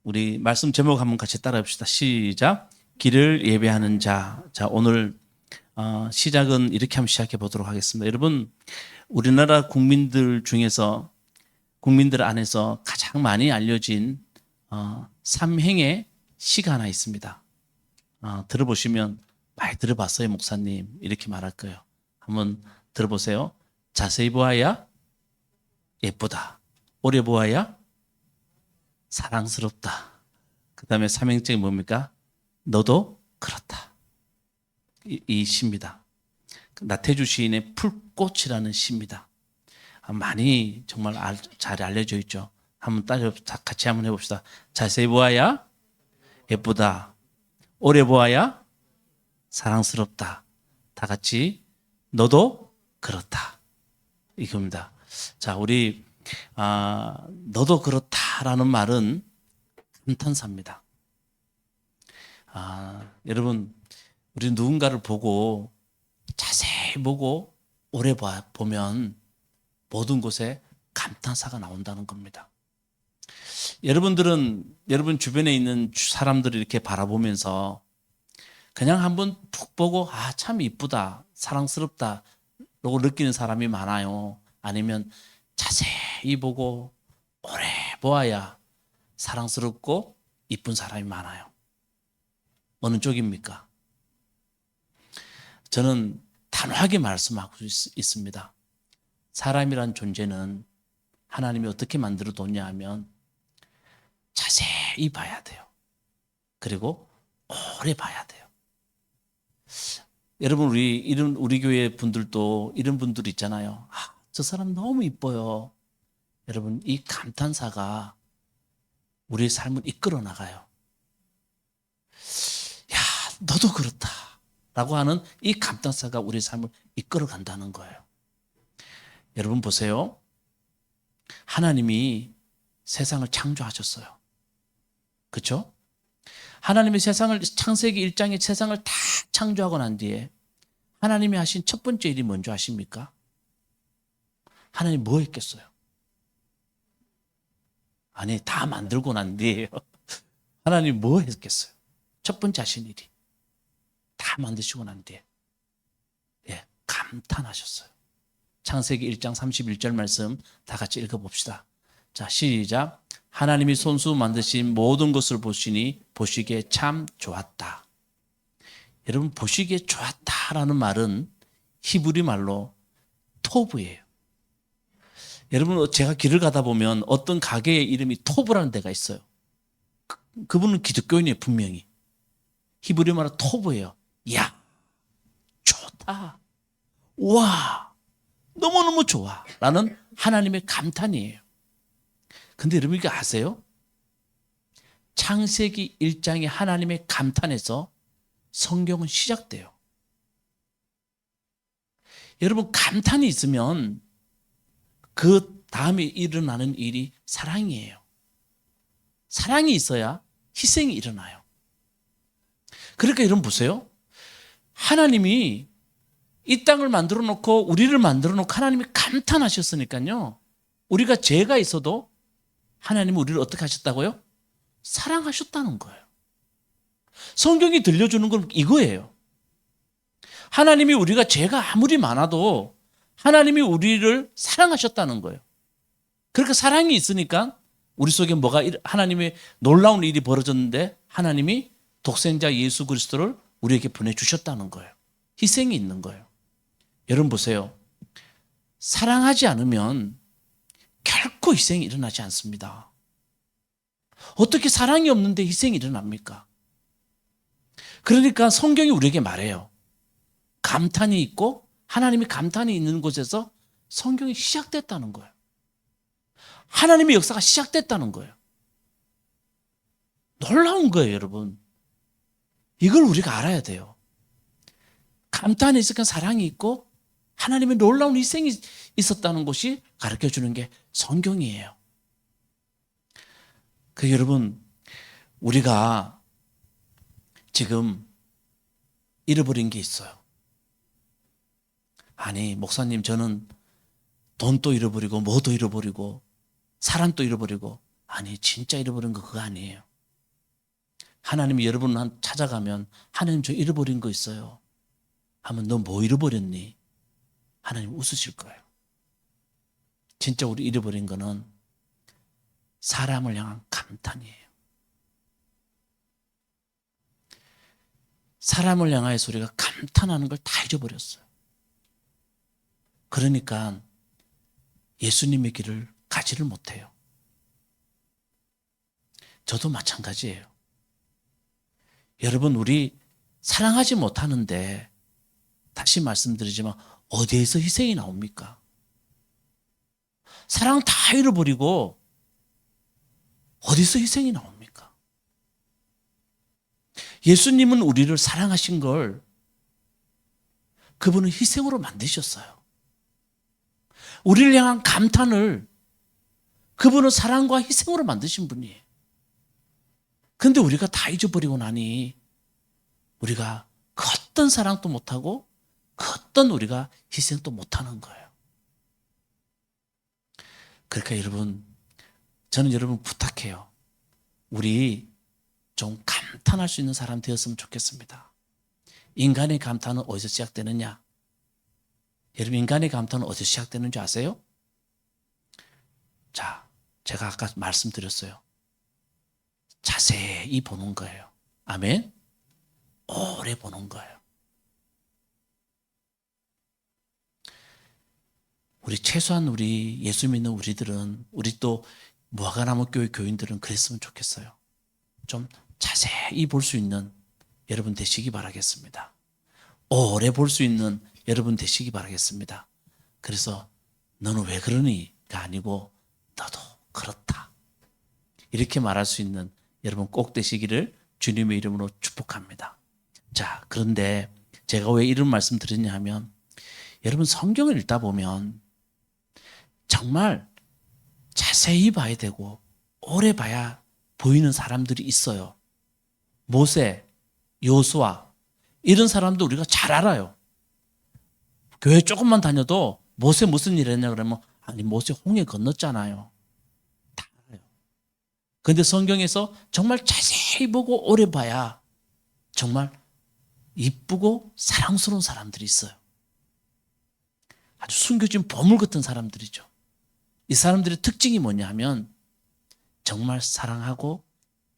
우리 말씀 제목 한번 같이 따라해 봅시다. 시작. 길을 예배하는 자. 자, 오늘 시작은 이렇게 한번 시작해 보도록 하겠습니다. 여러분, 우리나라 국민들 중에서 국민들 안에서 가장 많이 알려진 삼행의 시가 하나 있습니다. 들어보시면 많이 들어봤어요, 목사님. 이렇게 말할 거예요. 한번 들어보세요. 자세히 보아야 예쁘다. 오래 보아야 사랑스럽다. 그 다음에 삼행증이 뭡니까? 너도 그렇다. 이 시입니다. 나태주 시인의 풀꽃이라는 시입니다. 많이 정말 잘 알려져 있죠. 한번 같이 한번 해봅시다. 자세히 보아야 예쁘다. 오래 보아야 사랑스럽다. 다 같이 너도 그렇다. 이겁니다. 자, 우리 너도 그렇다라는 말은 감탄사입니다. 여러분, 우리 누군가를 보고 자세히 보고 오래 보면 모든 곳에 감탄사가 나온다는 겁니다. 여러분 주변에 있는 사람들을 이렇게 바라보면서 그냥 한번 푹 보고 참 이쁘다, 사랑스럽다 라고 느끼는 사람이 많아요. 아니면 자세히 보고 오래 보아야 사랑스럽고 이쁜 사람이 많아요. 어느 쪽입니까? 저는 단호하게 말씀하고 있습니다. 사람이란 존재는 하나님이 어떻게 만들어 뒀냐 하면 자세히 봐야 돼요. 그리고 오래 봐야 돼요. 여러분, 우리 교회 분들도 이런 분들 있잖아요. 저 사람 너무 이뻐요. 여러분, 이 감탄사가 우리의 삶을 이끌어 나가요. 야, 너도 그렇다 라고 하는 이 감탄사가 우리의 삶을 이끌어 간다는 거예요. 여러분 보세요. 하나님이 세상을 창조하셨어요. 그렇죠? 하나님이 창세기 1장에 세상을 다 창조하고 난 뒤에 하나님이 하신 첫 번째 일이 뭔지 아십니까? 하나님 뭐 했겠어요? 아니, 다 만들고 난 뒤에요. 하나님 뭐 했겠어요? 첫 번째 하신 일이 다 만드시고 난 뒤에 감탄하셨어요. 창세기 1장 31절 말씀 다 같이 읽어봅시다. 자, 시작. 하나님이 손수 만드신 모든 것을 보시기에 참 좋았다. 여러분, 보시기에 좋았다라는 말은 히브리 말로 토브예요. 여러분, 제가 길을 가다 보면 어떤 가게의 이름이 토브라는 데가 있어요. 그분은 기독교인이에요, 분명히. 히브리 말로 토브예요. 야, 좋다. 와, 너무너무 좋아. 라는 하나님의 감탄이에요. 근데 여러분 이거 아세요? 창세기 1장의 하나님의 감탄에서 성경은 시작돼요. 여러분, 감탄이 있으면 그 다음에 일어나는 일이 사랑이에요. 사랑이 있어야 희생이 일어나요. 그러니까 여러분 보세요. 하나님이 이 땅을 만들어 놓고 우리를 만들어 놓고 하나님이 감탄하셨으니까요. 우리가 죄가 있어도 하나님은 우리를 어떻게 하셨다고요? 사랑하셨다는 거예요. 성경이 들려주는 건 이거예요. 하나님이 우리가 죄가 아무리 많아도 하나님이 우리를 사랑하셨다는 거예요. 그러니까 사랑이 있으니까 우리 속에 하나님의 놀라운 일이 벌어졌는데 하나님이 독생자 예수 그리스도를 우리에게 보내주셨다는 거예요. 희생이 있는 거예요. 여러분 보세요. 사랑하지 않으면 결코 희생이 일어나지 않습니다. 어떻게 사랑이 없는데 희생이 일어납니까? 그러니까 성경이 우리에게 말해요. 감탄이 있고 하나님이 감탄이 있는 곳에서 성경이 시작됐다는 거예요. 하나님의 역사가 시작됐다는 거예요. 놀라운 거예요, 여러분. 이걸 우리가 알아야 돼요. 감탄이 있으니까 사랑이 있고 하나님의 놀라운 희생이 있었다는 것이 가르쳐주는 게 성경이에요. 여러분, 우리가 지금 잃어버린 게 있어요. 아니, 목사님, 저는 돈도 잃어버리고 뭐도 잃어버리고 사람도 잃어버리고. 아니, 진짜 잃어버린 거 그거 아니에요. 하나님이 여러분을 찾아가면 하나님 저 잃어버린 거 있어요. 하면 너 뭐 잃어버렸니? 하나님 웃으실 거예요. 진짜 우리 잃어버린 거는 사람을 향한 감탄이에요. 사람을 향하여서 우리가 감탄하는 걸 다 잊어버렸어요. 그러니까 예수님의 길을 가지를 못해요. 저도 마찬가지예요. 여러분, 우리 사랑하지 못하는데 다시 말씀드리지만 어디에서 희생이 나옵니까? 사랑 다 잃어버리고 어디서 희생이 나옵니까? 예수님은 우리를 사랑하신 걸 그분은 희생으로 만드셨어요. 우리를 향한 감탄을 그분은 사랑과 희생으로 만드신 분이에요. 근데 우리가 다 잊어버리고 나니 우리가 그 어떤 사랑도 못하고 그 어떤 우리가 희생도 못하는 거예요. 그러니까 여러분, 저는 여러분 부탁해요. 우리 좀 감탄할 수 있는 사람 되었으면 좋겠습니다. 인간의 감탄은 어디서 시작되느냐? 여러분, 인간의 감탄은 어디서 시작되는 줄 아세요? 자, 제가 아까 말씀드렸어요. 자세히 보는 거예요. 아멘? 오래 보는 거예요. 우리 최소한 우리 예수 믿는 우리들은, 우리 또 무화과나무 교회 교인들은 그랬으면 좋겠어요. 좀 자세히 볼 수 있는 여러분 되시기 바라겠습니다. 오래 볼 수 있는 여러분 되시기 바라겠습니다. 그래서 너는 왜 그러니?가 아니고 너도 그렇다. 이렇게 말할 수 있는 여러분 꼭 되시기를 주님의 이름으로 축복합니다. 자, 그런데 제가 왜 이런 말씀 드렸냐 하면 여러분 성경을 읽다 보면 정말 자세히 봐야 되고 오래 봐야 보이는 사람들이 있어요. 모세, 여호수아 이런 사람도 우리가 잘 알아요. 교회 조금만 다녀도 모세 무슨 일 했냐 그러면 아니 모세 홍해 건넜잖아요. 다 알아요. 그런데 성경에서 정말 자세히 보고 오래 봐야 정말 이쁘고 사랑스러운 사람들이 있어요. 아주 숨겨진 보물 같은 사람들이죠. 이 사람들의 특징이 뭐냐 하면 정말 사랑하고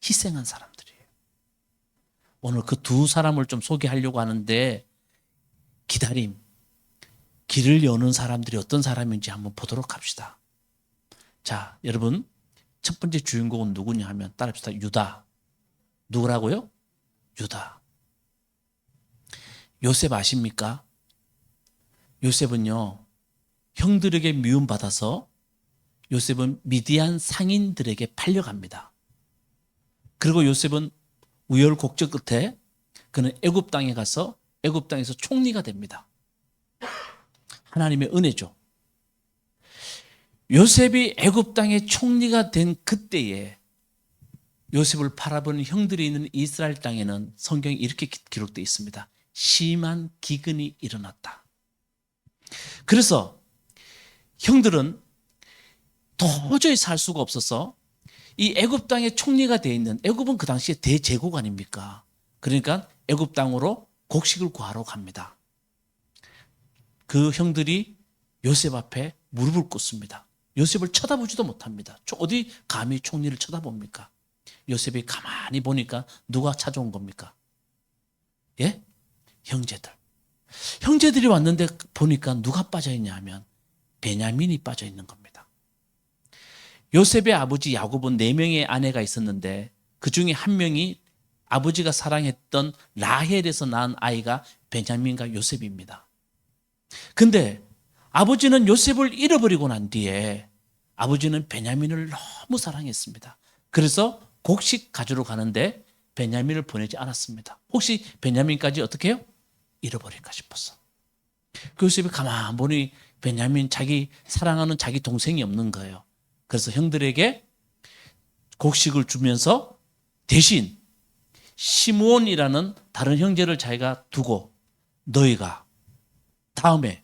희생한 사람들이에요. 오늘 그 두 사람을 좀 소개하려고 하는데 기다림, 길을 여는 사람들이 어떤 사람인지 한번 보도록 합시다. 자, 여러분 첫 번째 주인공은 누구냐 하면 따라합시다. 유다. 누구라고요? 유다. 요셉 아십니까? 요셉은요 형들에게 미움받아서 요셉은 미디안 상인들에게 팔려갑니다. 그리고 요셉은 우여곡절 끝에 그는 애굽 땅에 가서 애굽 땅에서 총리가 됩니다. 하나님의 은혜죠. 요셉이 애굽 땅의 총리가 된 그때에 요셉을 팔아보는 형들이 있는 이스라엘 땅에는 성경이 이렇게 기록되어 있습니다. 심한 기근이 일어났다. 그래서 형들은 도저히 살 수가 없어서 이 애굽 땅의 총리가 되어 있는, 애굽은 그 당시에 대제국 아닙니까? 그러니까 애굽 땅으로 곡식을 구하러 갑니다. 그 형들이 요셉 앞에 무릎을 꿇습니다. 요셉을 쳐다보지도 못합니다. 어디 감히 총리를 쳐다봅니까? 요셉이 가만히 보니까 누가 찾아온 겁니까? 예? 형제들. 형제들이 왔는데 보니까 누가 빠져있냐 하면 베냐민이 빠져있는 겁니다. 요셉의 아버지 야곱은 4명의 아내가 있었는데 그 중에 한 명이 아버지가 사랑했던 라헬에서 낳은 아이가 베냐민과 요셉입니다. 근데 아버지는 요셉을 잃어버리고 난 뒤에 아버지는 베냐민을 너무 사랑했습니다. 그래서 곡식 가지러 가는데 베냐민을 보내지 않았습니다. 혹시 베냐민까지 어떻게 해요? 잃어버릴까 싶어서. 그 요셉이 가만 보니 베냐민 자기 사랑하는 자기 동생이 없는 거예요. 그래서 형들에게 곡식을 주면서 대신 시므온이라는 다른 형제를 자기가 두고 너희가 다음에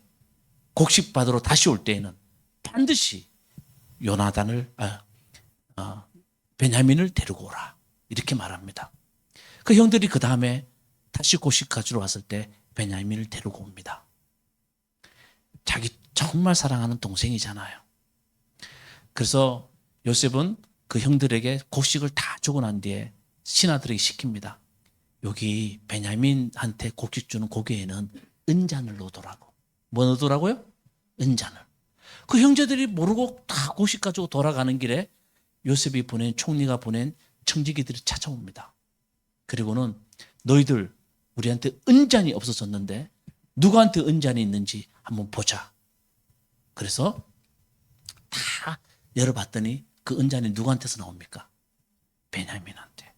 곡식 받으러 다시 올 때에는 반드시 베냐민을 데리고 오라. 이렇게 말합니다. 그 형들이 그 다음에 다시 곡식 가지러 왔을 때 베냐민을 데리고 옵니다. 자기 정말 사랑하는 동생이잖아요. 그래서 요셉은 그 형들에게 곡식을 다 주고 난 뒤에 신하들에게 시킵니다. 여기 베냐민한테 곡식 주는 고개에는 은잔을 넣어두라고. 뭐 넣어두라고요? 은잔을. 그 형제들이 모르고 다 곡식 가지고 돌아가는 길에 요셉이 보낸, 총리가 보낸 청지기들이 찾아옵니다. 그리고는 너희들 우리한테 은잔이 없어졌는데 누구한테 은잔이 있는지 한번 보자. 그래서 다 열어봤더니 그 은잔이 누구한테서 나옵니까? 베냐민한테.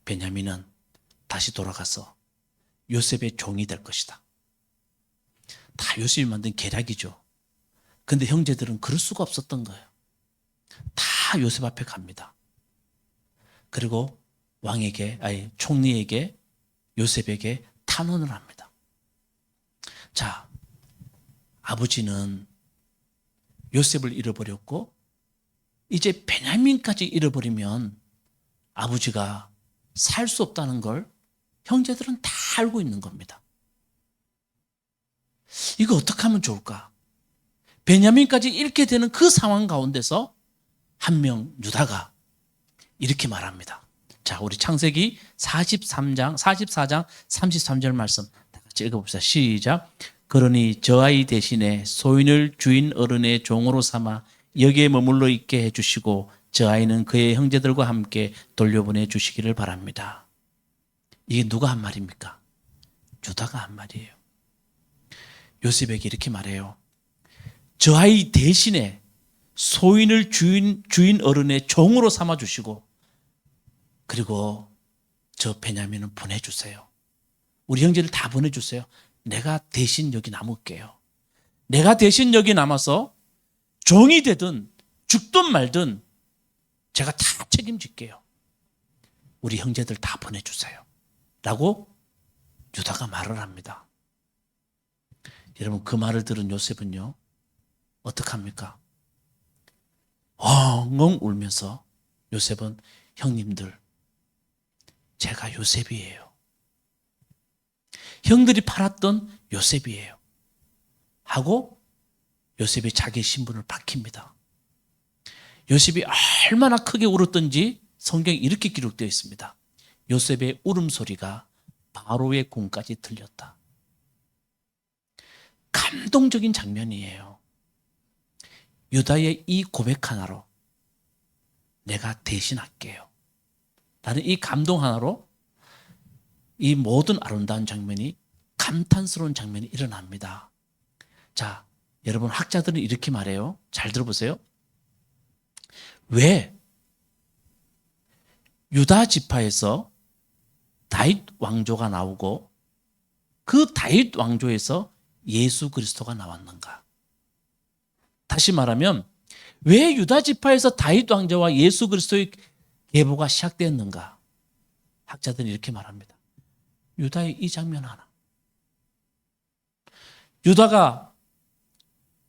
베냐민은 다시 돌아가서 요셉의 종이 될 것이다. 다 요셉이 만든 계략이죠. 근데 형제들은 그럴 수가 없었던 거예요. 다 요셉 앞에 갑니다. 그리고 총리에게 요셉에게 탄원을 합니다. 자, 아버지는 요셉을 잃어버렸고 이제 베냐민까지 잃어버리면 아버지가 살 수 없다는 걸 형제들은 다 알고 있는 겁니다. 이거 어떻게 하면 좋을까? 베냐민까지 잃게 되는 그 상황 가운데서 한 명 유다가 이렇게 말합니다. 자, 우리 창세기 44장 33절 말씀 다 같이 읽어봅시다. 시작. 그러니 저 아이 대신에 소인을 주인 어른의 종으로 삼아 여기에 머물러 있게 해주시고 저 아이는 그의 형제들과 함께 돌려보내 주시기를 바랍니다. 이게 누가 한 말입니까? 유다가 한 말이에요. 요셉에게 이렇게 말해요. 저 아이 대신에 소인을 주인 어른의 종으로 삼아 주시고 그리고 저 베냐민은 보내주세요. 우리 형제를 다 보내주세요. 내가 대신 여기 남을게요. 내가 대신 여기 남아서 종이 되든 죽든 말든 제가 다 책임질게요. 우리 형제들 다 보내주세요. 라고 유다가 말을 합니다. 여러분 그 말을 들은 요셉은요. 어떡합니까? 엉엉 울면서 요셉은 형님들 제가 요셉이에요. 형들이 팔았던 요셉이에요. 하고 요셉이 자기 신분을 밝힙니다. 요셉이 얼마나 크게 울었던지 성경에 이렇게 기록되어 있습니다. 요셉의 울음소리가 바로의 궁까지 들렸다. 감동적인 장면이에요. 유다의 이 고백 하나로 내가 대신할게요. 라는 이 감동 하나로 이 모든 아름다운 장면이 감탄스러운 장면이 일어납니다. 자, 여러분 학자들은 이렇게 말해요. 잘 들어보세요. 왜 유다 지파에서 다윗 왕조가 나오고 그 다윗 왕조에서 예수 그리스도가 나왔는가? 다시 말하면 왜 유다 지파에서 다윗 왕자와 예수 그리스도의 계보가 시작되었는가? 학자들은 이렇게 말합니다. 유다의 이 장면 하나. 유다가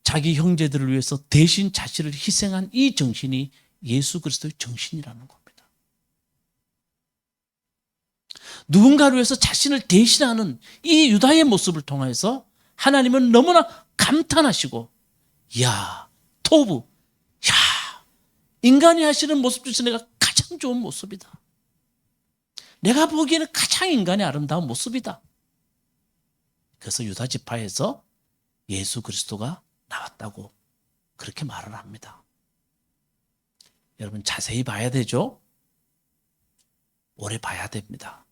자기 형제들을 위해서 대신 자신을 희생한 이 정신이 예수 그리스도의 정신이라는 겁니다. 누군가를 위해서 자신을 대신하는 이 유다의 모습을 통해서 하나님은 너무나 감탄하시고 야, 토부, 야, 인간이 하시는 모습 중에서 내가 가장 좋은 모습이다. 내가 보기에는 가장 인간의 아름다운 모습이다. 그래서 유다 지파에서 예수 그리스도가 나왔다고 그렇게 말을 합니다. 여러분 자세히 봐야 되죠? 오래 봐야 됩니다.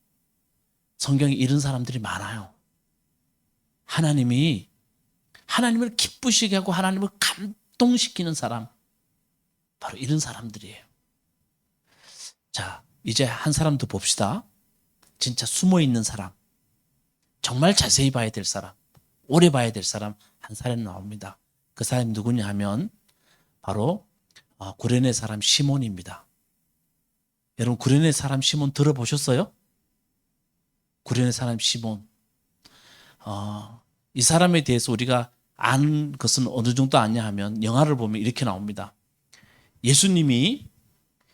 성경에 이런 사람들이 많아요. 하나님을 기쁘시게 하고 하나님을 감동시키는 사람, 바로 이런 사람들이에요. 자, 이제 한 사람 더 봅시다. 진짜 숨어있는 사람, 정말 자세히 봐야 될 사람, 오래 봐야 될 사람 한 사람 나옵니다. 그 사람이 누구냐 하면 바로 구레네 사람 시몬입니다. 여러분 구레네 사람 시몬 들어보셨어요? 구레네 사람 시몬. 이 사람에 대해서 우리가 아는 것은 어느 정도 아냐 하면 영화를 보면 이렇게 나옵니다. 예수님이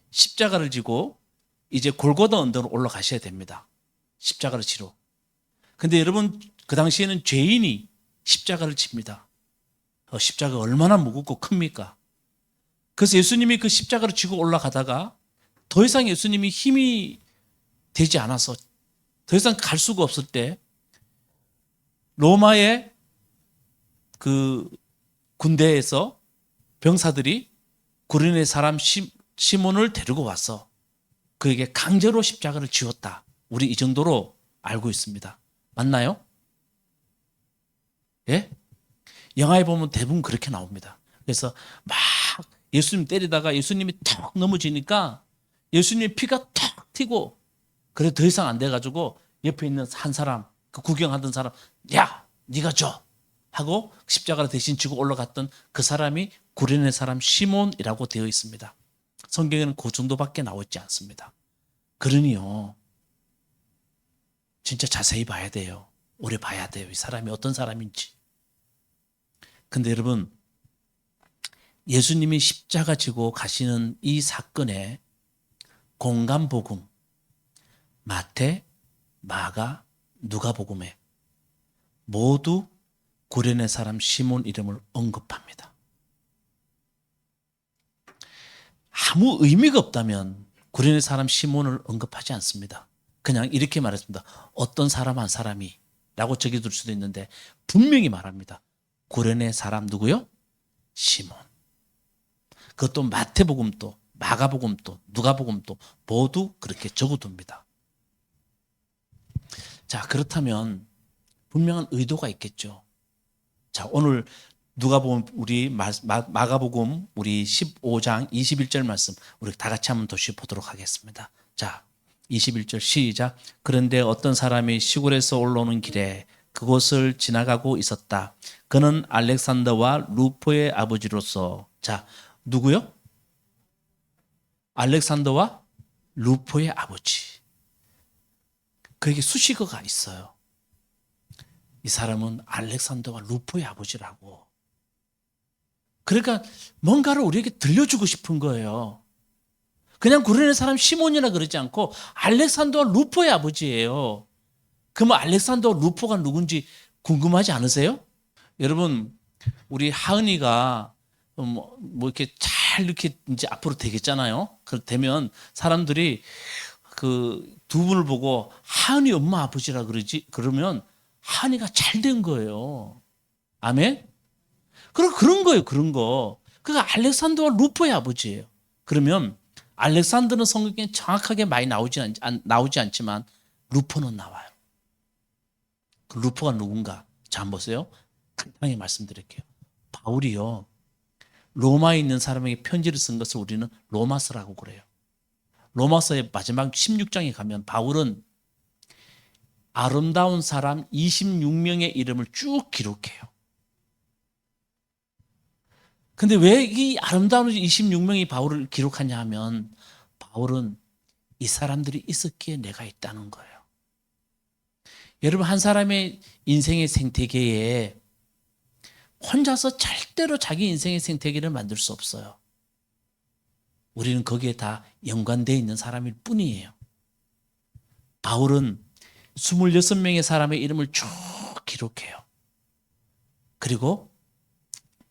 십자가를 지고 이제 골고다 언덕으로 올라가셔야 됩니다. 십자가를 지러. 근데 여러분 그 당시에는 죄인이 십자가를 칩니다. 십자가 얼마나 무겁고 큽니까? 그래서 예수님이 그 십자가를 지고 올라가다가 더 이상 예수님이 힘이 되지 않아서 더 이상 갈 수가 없을 때 로마의 그 군대에서 병사들이 구레네 사람 시몬을 데리고 와서 그에게 강제로 십자가를 지웠다. 우리 이 정도로 알고 있습니다. 맞나요? 예? 영화에 보면 대부분 그렇게 나옵니다. 그래서 막 예수님 때리다가 예수님이 턱 넘어지니까 예수님의 피가 턱 튀고 그래 더 이상 안 돼가지고 옆에 있는 한 사람, 그 구경하던 사람, 야, 네가 줘 하고 십자가를 대신 지고 올라갔던 그 사람이 구레네 사람 시몬이라고 되어 있습니다. 성경에는 그 정도밖에 나와 있지 않습니다. 그러니요, 진짜 자세히 봐야 돼요. 오래 봐야 돼요. 이 사람이 어떤 사람인지. 근데 여러분, 예수님이 십자가 지고 가시는 이 사건의 공간복음, 마태, 마가, 누가복음에 모두 구레네 사람 시몬 이름을 언급합니다. 아무 의미가 없다면 구레네 사람 시몬을 언급하지 않습니다. 그냥 이렇게 말했습니다. 어떤 사람 한 사람이 라고 적어둘 수도 있는데 분명히 말합니다. 구레네 사람 누구요? 시몬. 그것도 마태복음도 마가복음도 누가복음도 모두 그렇게 적어둡니다. 자, 그렇다면 분명한 의도가 있겠죠. 자, 오늘 누가복음 우리 마가복음 우리 15장 21절 말씀 우리 다 같이 한번 다시 보도록 하겠습니다. 자, 21절 시작. 그런데 어떤 사람이 시골에서 올라오는 길에 그곳을 지나가고 있었다. 그는 알렉산더와 루포의 아버지로서, 자, 누구요? 알렉산더와 루포의 아버지. 그에게 수식어가 있어요. 이 사람은 알렉산더와 루포의 아버지라고. 그러니까 뭔가를 우리에게 들려주고 싶은 거예요. 그냥 구레네 사람 시몬이라 그러지 않고 알렉산더와 루포의 아버지예요. 그러면 알렉산더와 루포가 누군지 궁금하지 않으세요? 여러분, 우리 하은이가 뭐 이렇게 잘 이렇게 이제 앞으로 되겠잖아요. 되면 사람들이 그 두 분을 보고 하은이 엄마 아버지라 그러지, 그러면 하은이가 잘 된 거예요. 아멘? 그런 거예요, 그런 거. 그가 알렉산더와 루포의 아버지예요. 그러면 알렉산더는 성경에 정확하게 많이 나오지 않지만 루포는 나와요. 그 루포가 누군가? 자, 한번 보세요. 간단하게 말씀드릴게요. 바울이요, 로마에 있는 사람에게 편지를 쓴 것을 우리는 로마서라고 그래요. 로마서의 마지막 16장에 가면 바울은 아름다운 사람 26명의 이름을 쭉 기록해요. 근데 왜 이 아름다운 26명이 바울을 기록하냐 하면 바울은 이 사람들이 있었기에 내가 있다는 거예요. 여러분, 한 사람의 인생의 생태계에 혼자서 절대로 자기 인생의 생태계를 만들 수 없어요. 우리는 거기에 다 연관되어 있는 사람일 뿐이에요. 바울은 26명의 사람의 이름을 쭉 기록해요. 그리고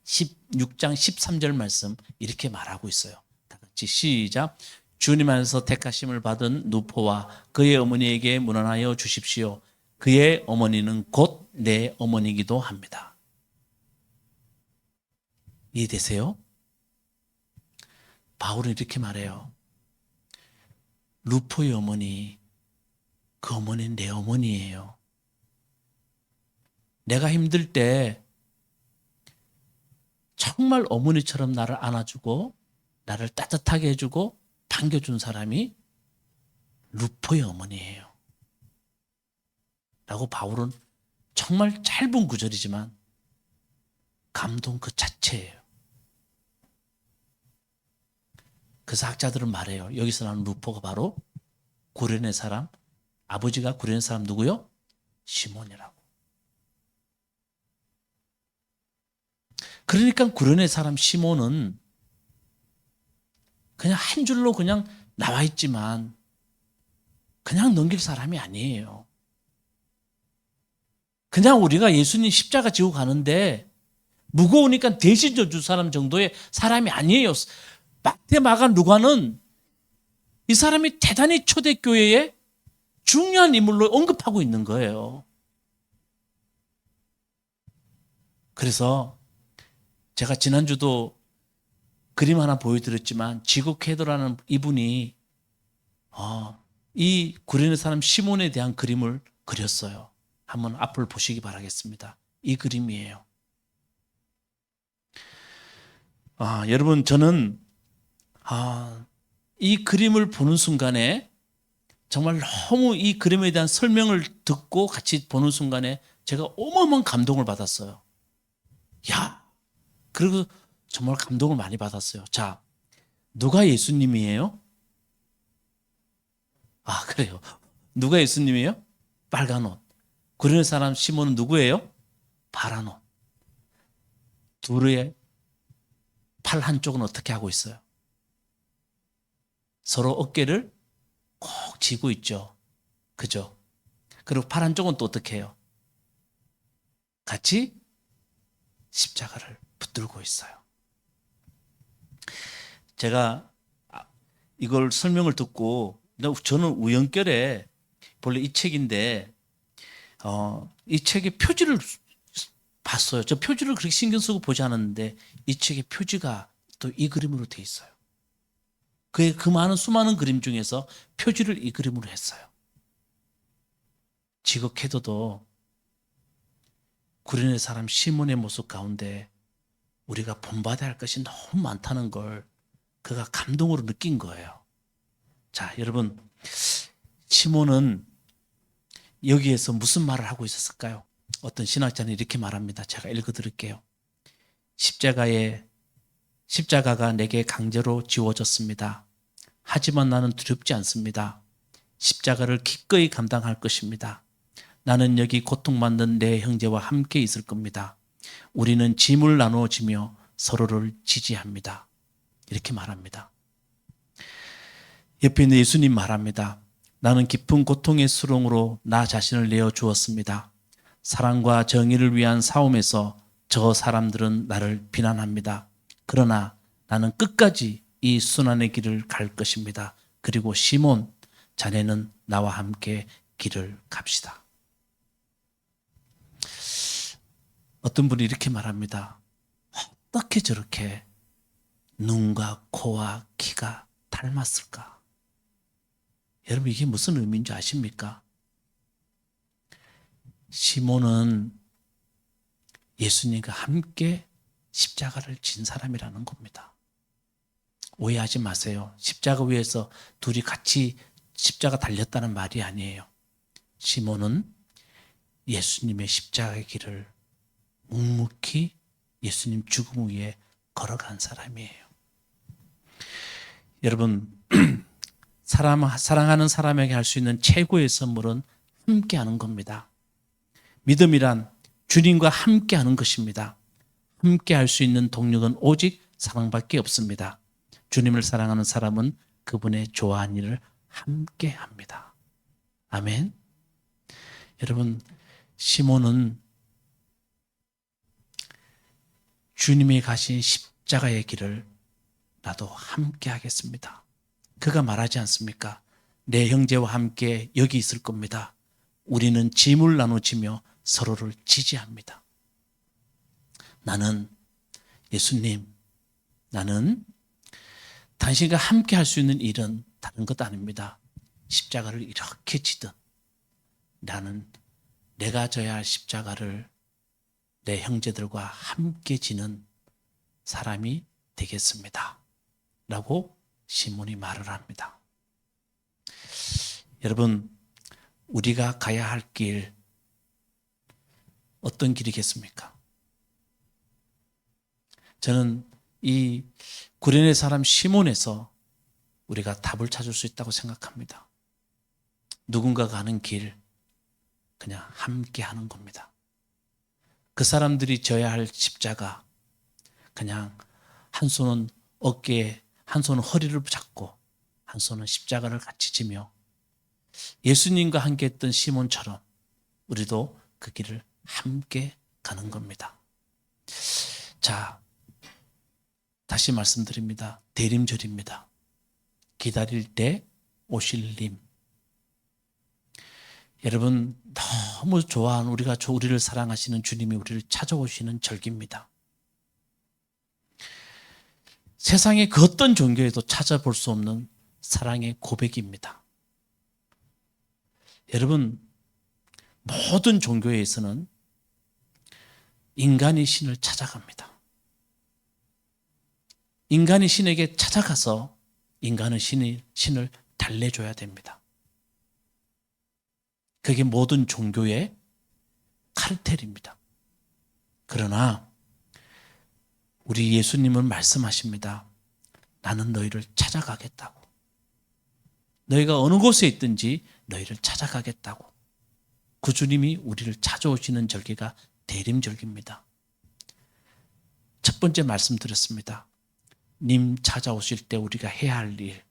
16장 13절 말씀 이렇게 말하고 있어요. 다 같이 시작. 주님 안에서 택하심을 받은 누포와 그의 어머니에게 문안하여 주십시오. 그의 어머니는 곧 내 어머니이기도 합니다. 이해되세요? 바울은 이렇게 말해요. 루포의 어머니, 그 어머니는 내 어머니예요. 내가 힘들 때 정말 어머니처럼 나를 안아주고 나를 따뜻하게 해주고 반겨준 사람이 루포의 어머니예요. 라고 바울은 정말 짧은 구절이지만 감동 그 자체예요. 그래서 학자들은 말해요. 여기서 나오는 루포가 바로 구레네 사람, 아버지가 구레네 사람 누구요? 시몬이라고. 그러니까 구레네 사람 시몬은 그냥 한 줄로 그냥 나와 있지만 그냥 넘길 사람이 아니에요. 그냥 우리가 예수님 십자가 지고 가는데 무거우니까 대신 져줄 사람 정도의 사람이 아니에요. 막대 마가 누가는 이 사람이 대단히 초대교회에 중요한 인물로 언급하고 있는 거예요. 그래서 제가 지난주도 그림 하나 보여드렸지만 지고케도라는 이분이 이 구레네 사람 시몬에 대한 그림을 그렸어요. 한번 앞을 보시기 바라겠습니다. 이 그림이에요. 여러분 저는 이 그림을 보는 순간에 정말 너무 이 그림에 대한 설명을 듣고 같이 보는 순간에 제가 어마어마한 감동을 받았어요. 야, 그리고 정말 감동을 많이 받았어요. 자, 누가 예수님이에요? 그래요. 누가 예수님이에요? 빨간 옷. 구레네 사람 시몬은 누구예요? 파란 옷. 둘의 팔 한쪽은 어떻게 하고 있어요? 서로 어깨를 꼭 쥐고 있죠. 그죠? 그리고 팔 한쪽은 또 어떻게 해요? 같이 십자가를 붙들고 있어요. 제가 이걸 설명을 듣고 저는 우연결에 본래 이 책인데 이 책의 표지를 봤어요. 저 표지를 그렇게 신경 쓰고 보지 않았는데 이 책의 표지가 또 이 그림으로 돼 있어요. 그 많은 수많은 그림 중에서 표지를 이 그림으로 했어요. 지극해도도 구레네 사람 시몬의 모습 가운데 우리가 본받아야 할 것이 너무 많다는 걸 그가 감동으로 느낀 거예요. 자, 여러분, 시몬은 여기에서 무슨 말을 하고 있었을까요? 어떤 신학자는 이렇게 말합니다. 제가 읽어드릴게요. 십자가가 내게 강제로 지워졌습니다. 하지만 나는 두렵지 않습니다. 십자가를 기꺼이 감당할 것입니다. 나는 여기 고통받는 내 형제와 함께 있을 겁니다. 우리는 짐을 나누어지며 서로를 지지합니다. 이렇게 말합니다. 옆에 있는 예수님 말합니다. 나는 깊은 고통의 수렁으로 나 자신을 내어 주었습니다. 사랑과 정의를 위한 싸움에서 저 사람들은 나를 비난합니다. 그러나 나는 끝까지 이 순환의 길을 갈 것입니다. 그리고 시몬, 자네는 나와 함께 길을 갑시다. 어떤 분이 이렇게 말합니다. 어떻게 저렇게 눈과 코와 키가 닮았을까? 여러분 이게 무슨 의미인지 아십니까? 시몬은 예수님과 함께 십자가를 진 사람이라는 겁니다. 오해하지 마세요. 십자가 위에서 둘이 같이 십자가 달렸다는 말이 아니에요. 시몬은 예수님의 십자가의 길을 묵묵히 예수님 죽음 위에 걸어간 사람이에요. 여러분 사랑하는 사람에게 할 수 있는 최고의 선물은 함께하는 겁니다. 믿음이란 주님과 함께하는 것입니다. 함께할 수 있는 동력은 오직 사랑밖에 없습니다. 주님을 사랑하는 사람은 그분의 좋아하는 일을 함께합니다. 아멘. 여러분 시몬은 주님이 가신 십자가의 길을 나도 함께 하겠습니다. 그가 말하지 않습니까? 내 형제와 함께 여기 있을 겁니다. 우리는 짐을 나누지며 서로를 지지합니다. 나는 예수님, 나는 당신과 함께 할 수 있는 일은 다른 것 아닙니다. 십자가를 이렇게 지든 나는 내가 져야 할 십자가를 내 형제들과 함께 지는 사람이 되겠습니다. 라고 시몬이 말을 합니다. 여러분, 우리가 가야 할 길, 어떤 길이겠습니까? 저는 이 구레네 사람 시몬에서 우리가 답을 찾을 수 있다고 생각합니다. 누군가가 가는 길, 그냥 함께 하는 겁니다. 그 사람들이 져야 할 십자가, 그냥 한 손은 어깨에, 한 손은 허리를 잡고 한 손은 십자가를 같이 지며 예수님과 함께 했던 시몬처럼 우리도 그 길을 함께 가는 겁니다. 자, 다시 말씀드립니다. 대림절입니다. 기다릴 때 오실 님. 여러분, 너무 좋아하는 우리를 사랑하시는 주님이 우리를 찾아오시는 절기입니다. 세상의 그 어떤 종교에도 찾아볼 수 없는 사랑의 고백입니다. 여러분, 모든 종교에서는 인간이 신을 찾아갑니다. 인간이 신에게 찾아가서 인간은 신을 달래줘야 됩니다. 그게 모든 종교의 카르텔입니다. 그러나 우리 예수님은 말씀하십니다. 나는 너희를 찾아가겠다고. 너희가 어느 곳에 있든지 너희를 찾아가겠다고. 그 주님이 우리를 찾아오시는 절기가 대림절기입니다. 첫 번째 말씀드렸습니다. 님 찾아오실 때 우리가 해야 할 일.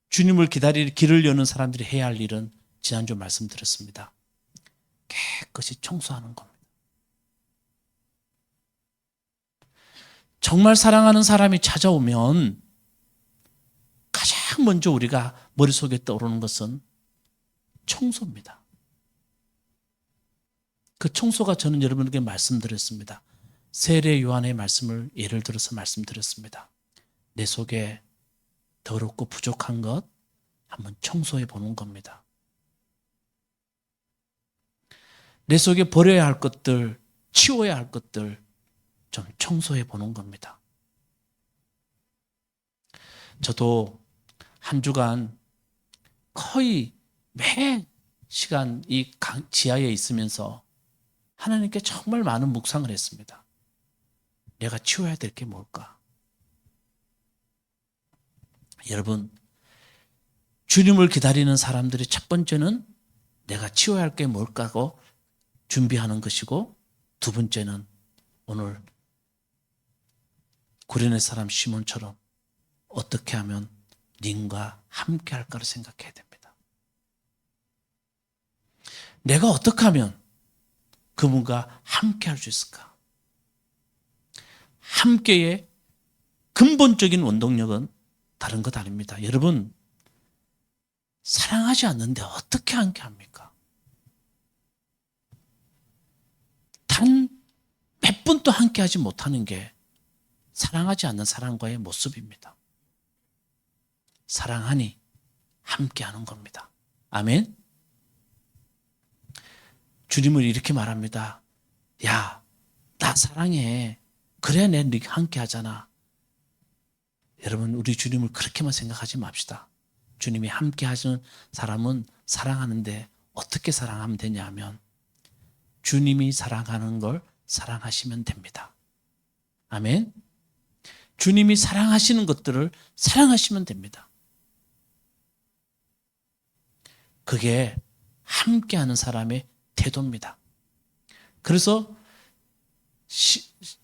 주님을 기다릴 길을 여는 사람들이 해야 할 일은 지난주 말씀드렸습니다. 깨끗이 청소하는 겁니다. 정말 사랑하는 사람이 찾아오면 가장 먼저 우리가 머릿속에 떠오르는 것은 청소입니다. 그 청소가 저는 여러분에게 말씀드렸습니다. 세례 요한의 말씀을 예를 들어서 말씀드렸습니다. 내 속에 더럽고 부족한 것 한번 청소해 보는 겁니다. 내 속에 버려야 할 것들, 치워야 할 것들 좀 청소해 보는 겁니다. 저도 한 주간 거의 매 시간 이 지하에 있으면서 하나님께 정말 많은 묵상을 했습니다. 내가 치워야 될 게 뭘까? 여러분, 주님을 기다리는 사람들이 첫 번째는 내가 치워야 할 게 뭘까고 준비하는 것이고, 두 번째는 오늘 구레네 사람 시몬처럼 어떻게 하면 님과 함께 할까를 생각해야 됩니다. 내가 어떻게 하면 그분과 함께 할 수 있을까? 함께의 근본적인 원동력은 다른 것 아닙니다. 여러분, 사랑하지 않는데 어떻게 함께 합니까? 단 몇 분도 함께 하지 못하는 게 사랑하지 않는 사람과의 모습입니다. 사랑하니 함께 하는 겁니다. 아멘? 주님은 이렇게 말합니다. 야, 나 사랑해. 그래야 내 함께 하잖아. 여러분, 우리 주님을 그렇게만 생각하지 맙시다. 주님이 함께 하시는 사람은 사랑하는데 어떻게 사랑하면 되냐 하면 주님이 사랑하는 걸 사랑하시면 됩니다. 아멘? 주님이 사랑하시는 것들을 사랑하시면 됩니다. 그게 함께하는 사람의 태도입니다. 그래서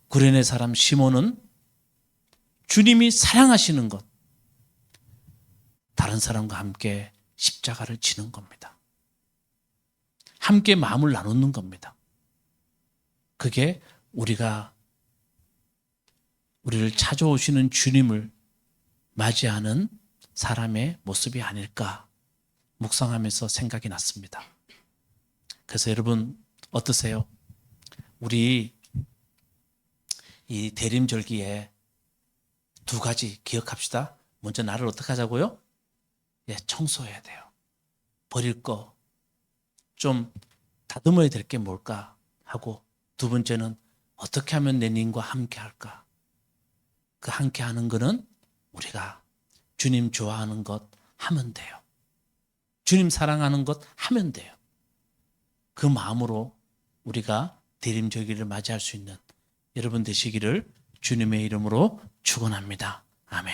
구레네 사람 시몬은 주님이 사랑하시는 것, 다른 사람과 함께 십자가를 지는 겁니다. 함께 마음을 나누는 겁니다. 그게 우리를 찾아오시는 주님을 맞이하는 사람의 모습이 아닐까 묵상하면서 생각이 났습니다. 그래서 여러분 어떠세요? 우리 이 대림절기에 두 가지 기억합시다. 먼저 나를 어떻게 하자고요? 청소해야 돼요. 버릴 거 좀 다듬어야 될 게 뭘까 하고, 두 번째는 어떻게 하면 내 님과 함께 할까? 그 함께 하는 거는 우리가 주님 좋아하는 것 하면 돼요. 주님 사랑하는 것 하면 돼요. 그 마음으로 우리가 대림절기를 맞이할 수 있는 여러분 되시기를 주님의 이름으로 축원합니다. 아멘.